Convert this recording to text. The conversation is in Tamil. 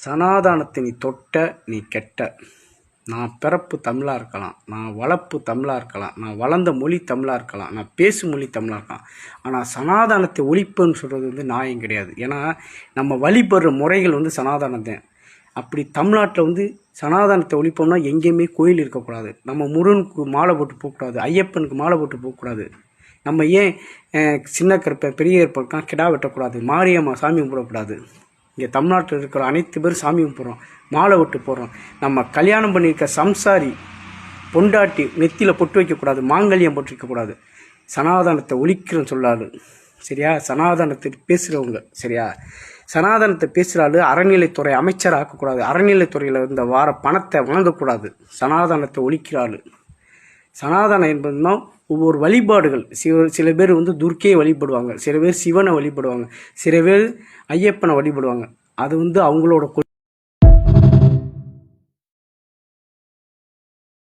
சனாதனத்தை நீ தொட்ட நீ கெட்ட. நான் பிறப்பு தமிழாக இருக்கலாம், நான் வளர்ப்பு தமிழாக இருக்கலாம், நான் வளர்ந்த மொழி தமிழாக இருக்கலாம், நான் பேசும் மொழி தமிழாக இருக்கலாம். ஆனால் சனாதனத்தை ஒழிப்புன்னு சொல்கிறது நியாயம் கிடையாது. ஏன்னா நம்ம வழிபடுற முறைகள் சனாதனம் தான். அப்படி தமிழ்நாட்டில் சனாதனத்தை ஒழிப்போம்னா எங்கேயுமே கோயில் இருக்கக்கூடாது. நம்ம முருகனுக்கு மாலை போட்டு போகக்கூடாது, ஐயப்பனுக்கு மாலை போட்டு போகக்கூடாது. நம்ம ஏன் சின்ன கருப்பை பெரிய கருப்பை கிடா வெட்டக்கூடாது, மாரியம்மா சாமி கும்பிடக்கூடாது. இங்கே தமிழ்நாட்டில் இருக்கிற அனைத்து பேரும் சாமி கும்பிட்றோம், மாலை விட்டு போடுறோம். நம்ம கல்யாணம் பண்ணியிருக்க சம்சாரி பொண்டாட்டி நெத்தியில் பொட்டு வைக்கக்கூடாது, மாங்கல்யம் போட்டு வைக்கக்கூடாது. சனாதனத்தை ஒழிக்கிறேன்னு சொல்லாது சரியா? சனாதனத்தை பேசுகிறவங்க சரியா? சனாதனத்தை பேசுகிறாள் அறநிலைத்துறை அமைச்சர் ஆக்கக்கூடாது, அறநிலைத்துறையில் இருந்த வார பணத்தை வாங்கக்கூடாது. சனாதனத்தை ஒழிக்கிறாள். சனாதனம் என்பதுனா ஒவ்வொரு வழிபாடுகள். சில பேர் துர்க்கையை வழிபடுவாங்க, சில பேர் சிவனை வழிபடுவாங்க, சில பேர் ஐயப்பனை வழிபடுவாங்க. அது அவங்களோட